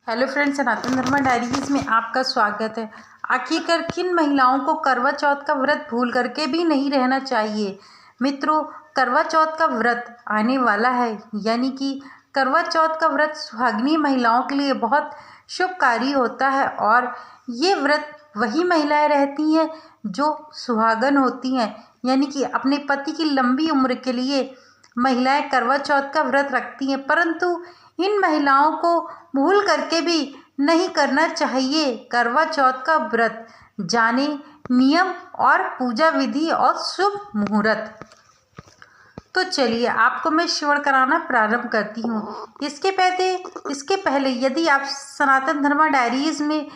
Hello friends, सनातन धर्म diaries में आपका स्वागत है। आखिरकार किन महिलाओं को करवा चौथ का व्रत भूल करके भी नहीं रहना चाहिए। मित्रों, करवा चौथ का व्रत आने वाला है, यानी कि करवा चौथ का व्रत सुहागिनी महिलाओं के लिए बहुत शुभकारी होता है। और ये व्रत वही महिलाएं रहती हैं जो सुहागन होती हैं, यानी कि अपने पति की लंबी उम्र के लिए महिलाएं करवा चौथ का व्रत रखती हैं। परंतु इन महिलाओं को भूल करके भी नहीं करना चाहिए करवा चौथ का व्रत। जाने नियम और पूजा विधि और शुभ मुहूर्त। तो चलिए आपको मैं श्रवण कराना प्रारंभ करती हूँ। इसके पहले यदि आप सनातन धर्म डायरीज में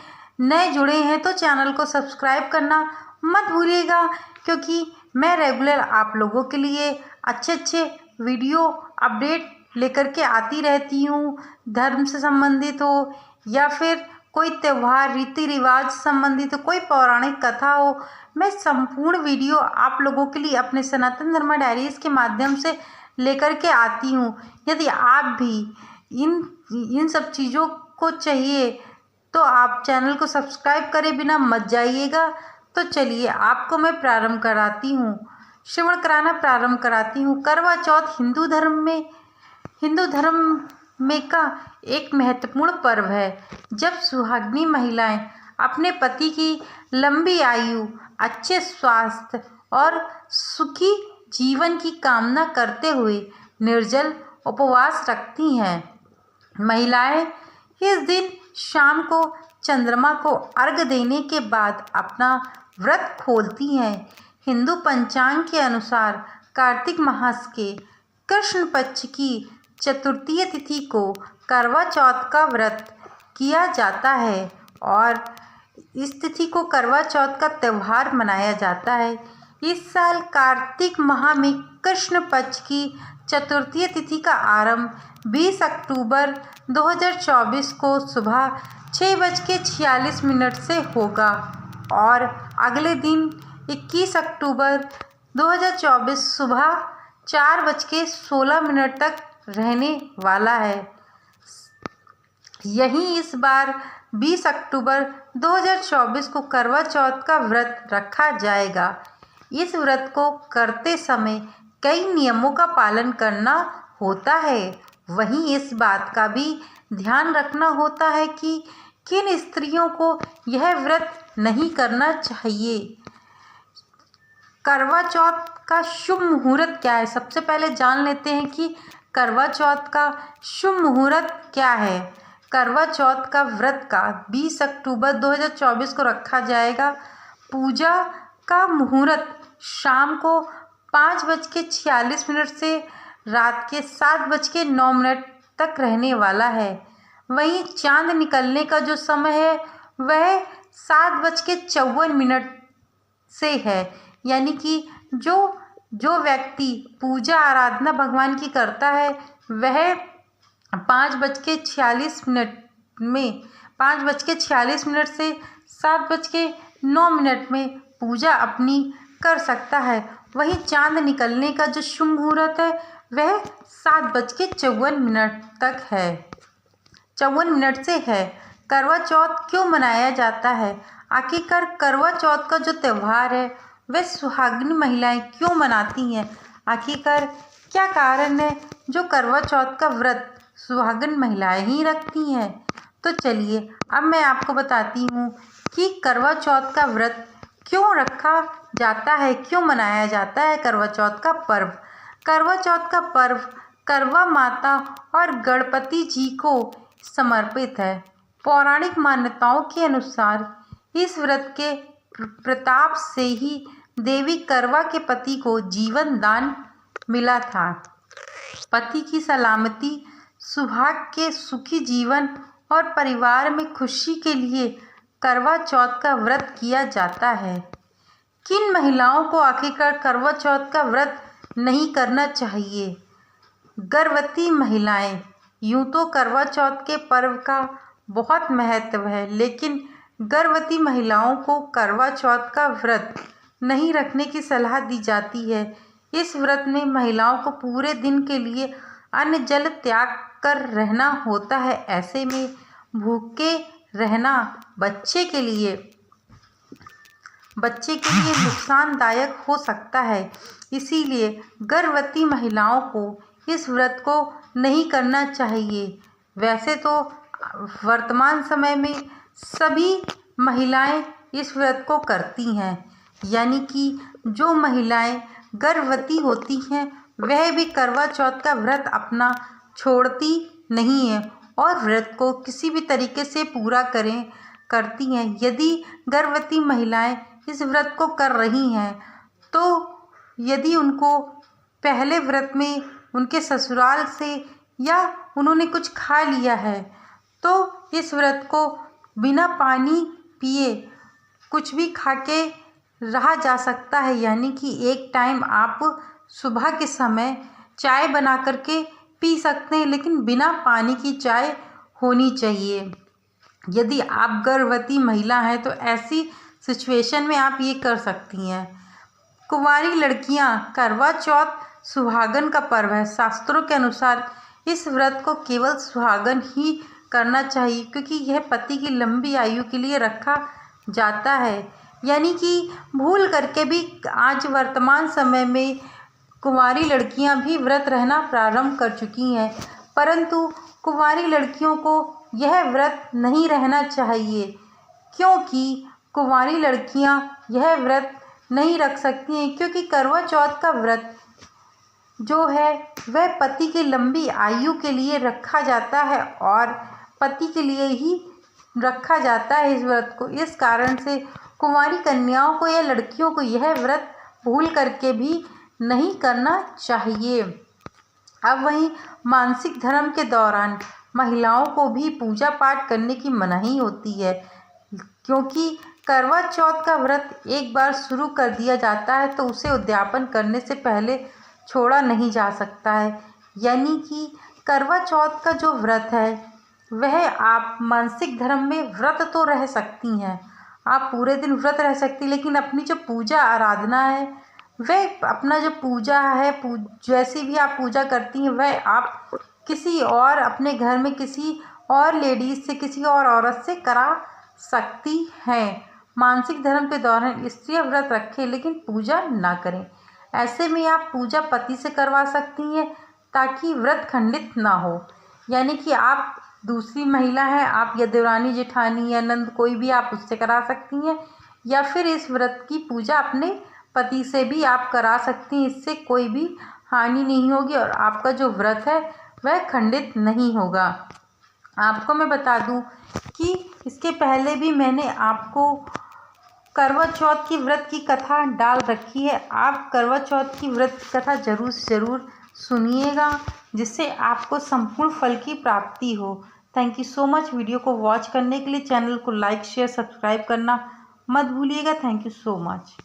नए जुड़े हैं तो चैनल को सब्सक्राइब करना मत भूलिएगा, क्योंकि मैं रेगुलर आप लोगों के लिए अच्छे वीडियो अपडेट लेकर के आती रहती हूँ। धर्म से संबंधित हो या फिर कोई त्यौहार रीति रिवाज संबंधित हो, कोई पौराणिक कथा हो, मैं संपूर्ण वीडियो आप लोगों के लिए अपने सनातन धर्म डायरीज के माध्यम से लेकर के आती हूँ। यदि आप भी इन सब चीज़ों को चाहिए तो आप चैनल को सब्सक्राइब करे बिना मत जाइएगा। तो चलिए आपको मैं प्रारंभ कराती हूँ, श्रवण कराना प्रारंभ कराती हूँ। करवा चौथ हिंदू धर्म में का एक महत्वपूर्ण पर्व है, जब सुहागिनी महिलाएं अपने पति की लंबी आयु, अच्छे स्वास्थ्य और सुखी जीवन की कामना करते हुए निर्जल उपवास रखती हैं। महिलाएं इस दिन शाम को चंद्रमा को अर्घ्य देने के बाद अपना व्रत खोलती हैं। हिंदू पंचांग के अनुसार कार्तिक मास के कृष्ण पक्ष की चतुर्थी तिथि को करवा चौथ का व्रत किया जाता है और इस तिथि को करवा चौथ का त्यौहार मनाया जाता है। इस साल कार्तिक माह में कृष्ण पक्ष की चतुर्थी तिथि का आरंभ 20 अक्टूबर 2024 को सुबह 6:46 से होगा और अगले दिन 21 अक्टूबर 2024 सुबह 4:16 तक रहने वाला है। यहीं इस बार 20 अक्टूबर 2024 को करवा चौथ का व्रत रखा जाएगा। इस व्रत को करते समय कई नियमों का पालन करना होता है। वहीं इस बात का भी ध्यान रखना होता है कि किन स्त्रियों को यह व्रत नहीं करना चाहिए। करवा चौथ का शुभ मुहूर्त क्या है, सबसे पहले जान लेते हैं कि करवा चौथ का शुभ मुहूर्त क्या है। करवा चौथ का व्रत का 20 अक्टूबर 2024 को रखा जाएगा। पूजा का मुहूर्त शाम को 5:46 से रात के 7:09 तक रहने वाला है। वहीं चांद निकलने का जो समय है वह 7:54 से है, यानी कि जो व्यक्ति पूजा आराधना भगवान की करता है वह 5:46 में 5:46 से 7:09 में पूजा अपनी कर सकता है। वहीं चांद निकलने का जो शुभ मुहूर्त है वह 7:54 तक है, 54 से है। करवा चौथ क्यों मनाया जाता है? आखिरकार करवा चौथ का जो त्यौहार है वह सुहागिनी महिलाएं क्यों मनाती हैं? आखिरकार क्या कारण है जो करवा चौथ का व्रत सुहागिन महिलाएं ही रखती हैं? तो चलिए अब मैं आपको बताती हूँ कि करवा चौथ का व्रत क्यों रखा जाता है, क्यों मनाया जाता है करवा चौथ का पर्व। करवा चौथ का पर्व करवा माता और गणपति जी को समर्पित है। पौराणिक मान्यताओं के अनुसार इस व्रत के प्रताप से ही देवी करवा के पति को जीवन दान मिला था। पति की सलामती, सुहाग के सुखी जीवन और परिवार में खुशी के लिए करवा चौथ का व्रत किया जाता है। किन महिलाओं को आखिरकार करवा चौथ का व्रत नहीं करना चाहिए? गर्भवती महिलाएं। यूँ तो करवा चौथ के पर्व का बहुत महत्व है, लेकिन गर्भवती महिलाओं को करवा चौथ का व्रत नहीं रखने की सलाह दी जाती है। इस व्रत में महिलाओं को पूरे दिन के लिए अन्न जल त्याग कर रहना होता है। ऐसे में भूखे रहना बच्चे के लिए नुकसानदायक हो सकता है। इसीलिए गर्भवती महिलाओं को इस व्रत को नहीं करना चाहिए। वैसे तो वर्तमान समय में सभी महिलाएं इस व्रत को करती हैं, यानी कि जो महिलाएं गर्भवती होती हैं वह भी करवा चौथ का व्रत अपना छोड़ती नहीं है और व्रत को किसी भी तरीके से पूरा करती हैं। यदि गर्भवती महिलाएं इस व्रत को कर रही हैं तो यदि उनको पहले व्रत में उनके ससुराल से या उन्होंने कुछ खा लिया है तो इस व्रत को बिना पानी पिए कुछ भी खा के रहा जा सकता है। यानी कि एक टाइम आप सुबह के समय चाय बना करके पी सकते हैं, लेकिन बिना पानी की चाय होनी चाहिए। यदि आप गर्भवती महिला हैं तो ऐसी सिचुएशन में आप ये कर सकती हैं। कुंवारी लड़कियां, करवा चौथ सुहागन का पर्व है। शास्त्रों के अनुसार इस व्रत को केवल सुहागन ही करना चाहिए, क्योंकि यह पति की लंबी आयु के लिए रखा जाता है। यानी कि भूल करके भी आज वर्तमान समय में कुंवारी लड़कियां भी व्रत रहना प्रारंभ कर चुकी हैं, परंतु कुंवारी लड़कियों को यह व्रत नहीं रहना चाहिए, क्योंकि कुंवारी लड़कियां यह व्रत नहीं रख सकती हैं, क्योंकि करवा चौथ का व्रत जो है वह पति की लंबी आयु के लिए रखा जाता है और पति के लिए ही रखा जाता है इस व्रत को। इस कारण से कुंवारी कन्याओं को या लड़कियों को यह व्रत भूल करके भी नहीं करना चाहिए। अब वहीं मासिक धर्म के दौरान महिलाओं को भी पूजा पाठ करने की मनाही होती है, क्योंकि करवा चौथ का व्रत एक बार शुरू कर दिया जाता है तो उसे उद्यापन करने से पहले छोड़ा नहीं जा सकता है। यानी कि करवा चौथ का जो व्रत है वह आप मासिक धर्म में व्रत तो रह सकती हैं, आप पूरे दिन व्रत रह सकती, लेकिन अपनी जो पूजा आराधना है वह अपना जो पूजा है जैसी भी आप पूजा करती हैं वह आप किसी और अपने घर में किसी और लेडीज़ से, किसी और औरत से करा सकती हैं। मासिक धर्म के दौरान स्त्रियां व्रत रखें लेकिन पूजा ना करें। ऐसे में आप पूजा पति से करवा सकती हैं ताकि व्रत खंडित ना हो। यानी कि आप दूसरी महिला हैं, आप या देवरानी जेठानी या नंद कोई भी आप उससे करा सकती हैं, या फिर इस व्रत की पूजा अपने पति से भी आप करा सकती हैं। इससे कोई भी हानि नहीं होगी और आपका जो व्रत है वह खंडित नहीं होगा। आपको मैं बता दूं कि इसके पहले भी मैंने आपको करवा चौथ की व्रत की कथा डाल रखी है। आप करवा चौथ की व्रत की कथा ज़रूर से ज़रूर सुनिएगा, जिससे आपको संपूर्ण फल की प्राप्ति हो। Thank you so much. Video को वॉच करने के लिए चैनल को लाइक शेयर सब्सक्राइब करना मत भूलिएगा। Thank you so much.